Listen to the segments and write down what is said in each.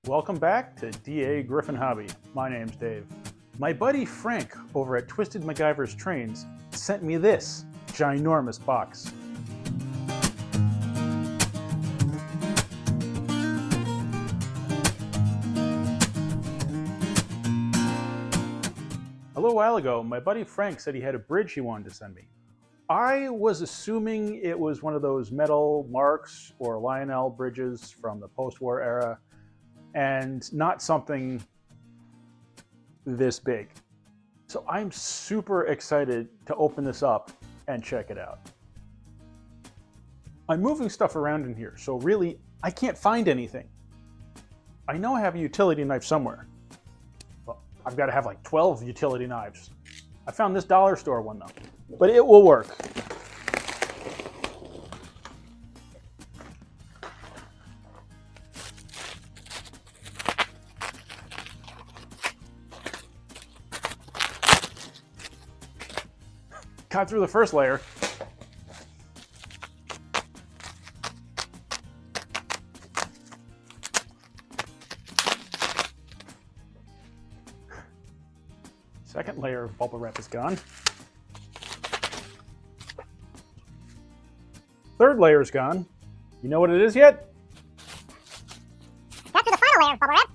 Welcome back to DAGryffyn Hobby. My name's Dave. My buddy Frank over at Twisted MacGyver's Trains sent me this ginormous box. A little while ago, my buddy Frank said he had a bridge he wanted to send me. I was assuming it was one of those metal Marks or Lionel bridges from the post-war era, and not something this big. So I'm super excited to open this up and check it out. I'm moving stuff around in here, so really I can't find anything. I know I have a utility knife somewhere. Well, I've got to have like 12 utility knives. I found this dollar store one though, but it will work. Cut through the first layer. Second layer of bubble wrap is gone. Third layer is gone. You know what it is yet? Got to the final layer of bubble wrap.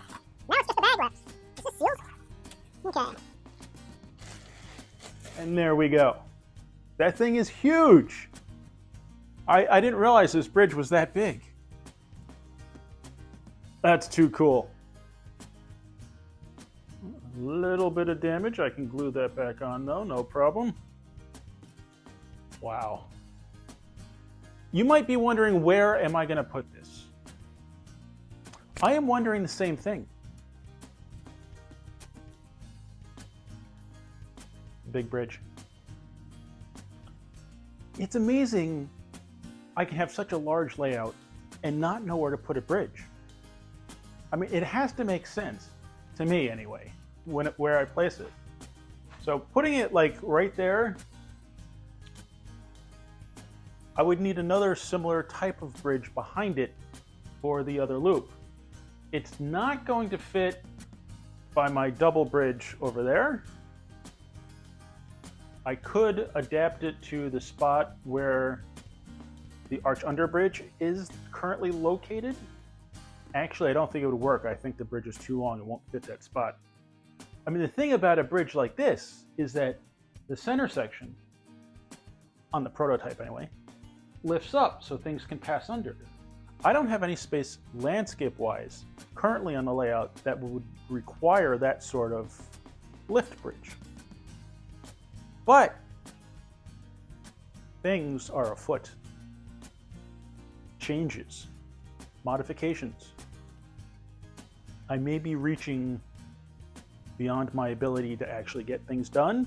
Now it's just the bag wraps. Is this sealed? Okay. And there we go. That thing is huge. I didn't realize this bridge was that big. That's too cool. A little bit of damage. I can glue that back on though, no problem. Wow. You might be wondering, where am I going to put this? I am wondering the same thing. Big bridge. It's amazing I can have such a large layout and not know where to put a bridge. I mean, it has to make sense, to me anyway, where I place it. So putting it like right there, I would need another similar type of bridge behind it for the other loop. It's not going to fit by my double bridge over there. I could adapt it to the spot where the arch under bridge is currently located. Actually, I don't think it would work. I think the bridge is too long. It won't fit that spot. I mean, the thing about a bridge like this is that the center section, on the prototype anyway, lifts up so things can pass under it. I don't have any space landscape-wise currently on the layout that would require that sort of lift bridge. But things are afoot. Changes, modifications. I may be reaching beyond my ability to actually get things done,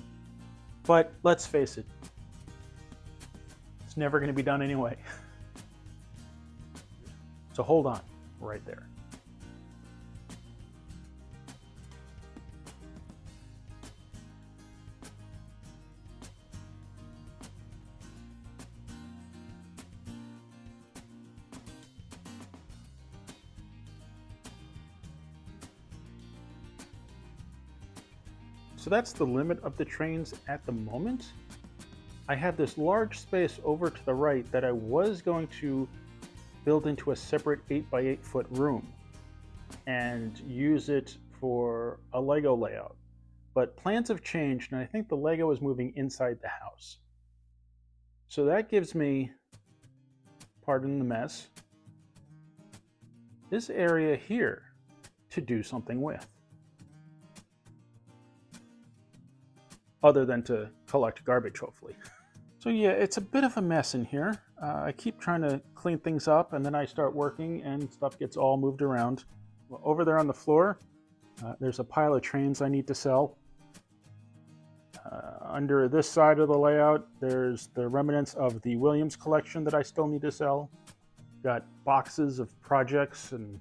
but let's face it, it's never going to be done anyway. So hold on right there. So that's the limit of the trains at the moment. I have this large space over to the right that I was going to build into a separate 8x8 foot room and use it for a Lego layout. But plans have changed, and I think the Lego is moving inside the house. So that gives me, pardon the mess, this area here to do something with. Other than to collect garbage, hopefully. So yeah, it's a bit of a mess in here. I keep trying to clean things up, and then I start working and stuff gets all moved around. Well, over there on the floor, there's a pile of trains I need to sell. Under this side of the layout, there's the remnants of the Williams collection that I still need to sell. Got boxes of projects, and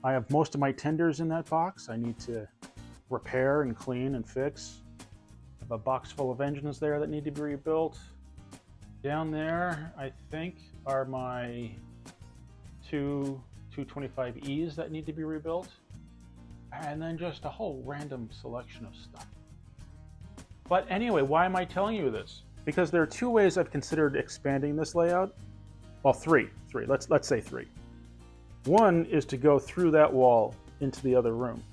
I have most of my tenders in that box. I need to repair and clean and fix. I have a box full of engines there that need to be rebuilt. Down there, I think, are my two 225Es that need to be rebuilt. and then just a whole random selection of stuff. But anyway, why am I telling you this? Because there are two ways I've considered expanding this layout. Well, three. Let's say three. One is to go through that wall into the other room.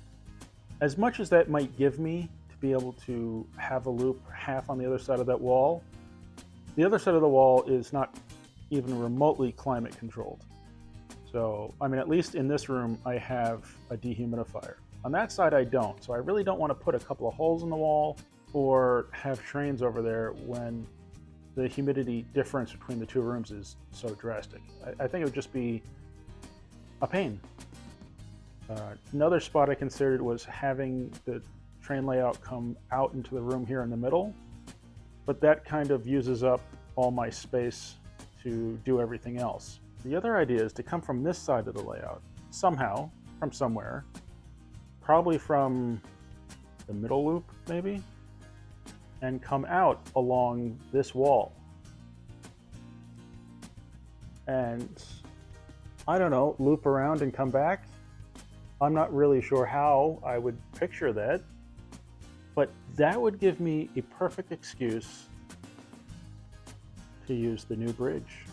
As much as that might give me to be able to have a loop half on the other side of that wall, the other side of the wall is not even remotely climate controlled. So, I mean, at least in this room, I have a dehumidifier. On that side, I don't. So I really don't want to put a couple of holes in the wall or have trains over there when the humidity difference between the two rooms is so drastic. I think it would just be a pain. Another spot I considered was having the train layout come out into the room here in the middle, but that kind of uses up all my space to do everything else. The other idea is to come from this side of the layout, somehow, from somewhere, probably from the middle loop, maybe, and come out along this wall. And, I don't know, loop around and come back. I'm not really sure how I would picture that, but that would give me a perfect excuse to use the new bridge.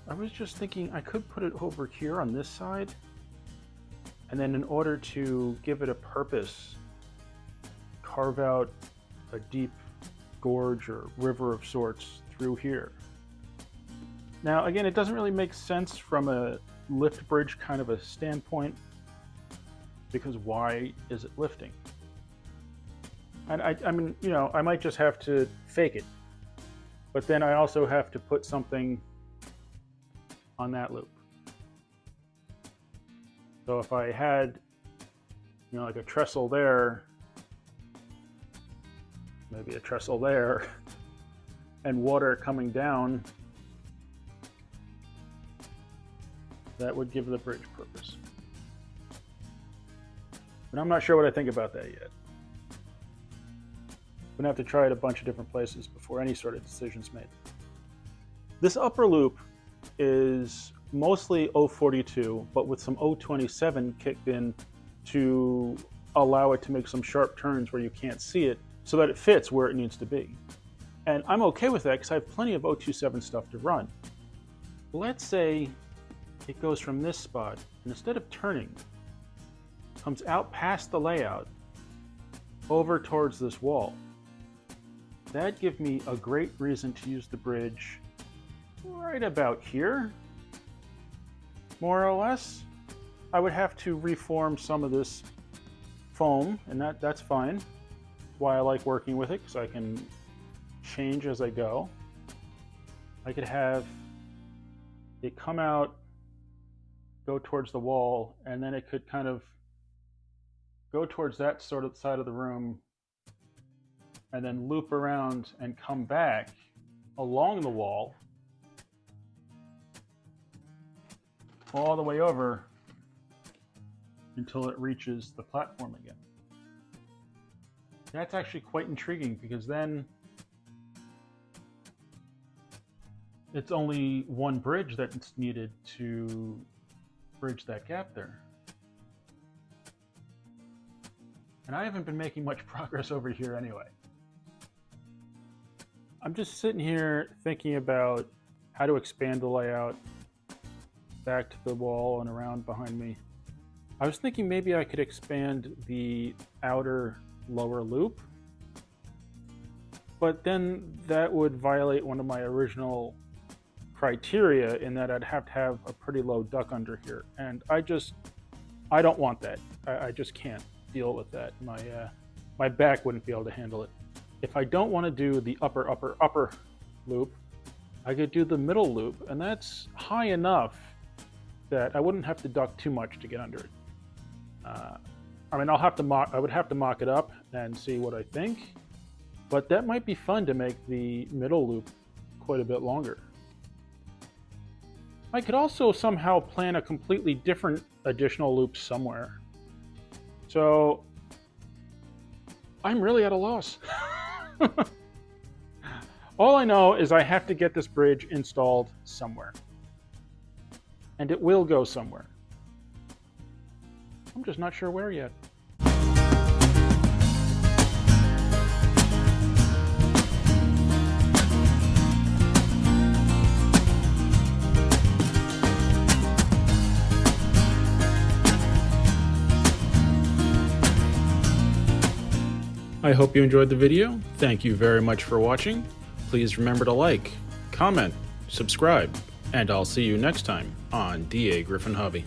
I was just thinking I could put it over here on this side, and then in order to give it a purpose, carve out a deep gorge or river of sorts through here. Now, again, it doesn't really make sense from a lift bridge kind of a standpoint, because why is it lifting? And I mean, you know, I might just have to fake it, but then I also have to put something on that loop. So if I had, you know, like a trestle there, maybe a trestle there, and water coming down, that would give the bridge purpose. But I'm not sure what I think about that yet. I'm gonna have to try it a bunch of different places before any sort of decision's made. This upper loop is mostly 042, but with some 027 kicked in to allow it to make some sharp turns where you can't see it, so that it fits where it needs to be. And I'm okay with that because I have plenty of 027 stuff to run. Let's say it goes from this spot, and instead of turning, comes out past the layout over towards this wall. That'd give me a great reason to use the bridge right about here, more or less. I would have to reform some of this foam, and that's fine. That's why I like working with it, because I can change as I go. I could have it come out, go towards the wall, and then it could kind of go towards that sort of side of the room, and then loop around and come back along the wall all the way over until it reaches the platform again. That's actually quite intriguing, because then it's only one bridge that's needed to bridge that gap there. And I haven't been making much progress over here anyway. I'm just sitting here thinking about how to expand the layout back to the wall and around behind me. I was thinking maybe I could expand the outer lower loop, but then that would violate one of my original criteria in that I'd have to have a pretty low duck under here, and I don't want that. I just can't deal with that. My back wouldn't be able to handle it. If I don't want to do the upper loop, I could do the middle loop, and that's high enough that I wouldn't have to duck too much to get under it. I mean, I would have to mock it up and see what I think, but that might be fun to make the middle loop quite a bit longer. I could also somehow plan a completely different additional loop somewhere. So I'm really at a loss. All I know is I have to get this bridge installed somewhere. And it will go somewhere. I'm just not sure where yet. I hope you enjoyed the video. Thank you very much for watching. Please remember to like, comment, subscribe, and I'll see you next time on DAGryffyn Hobby.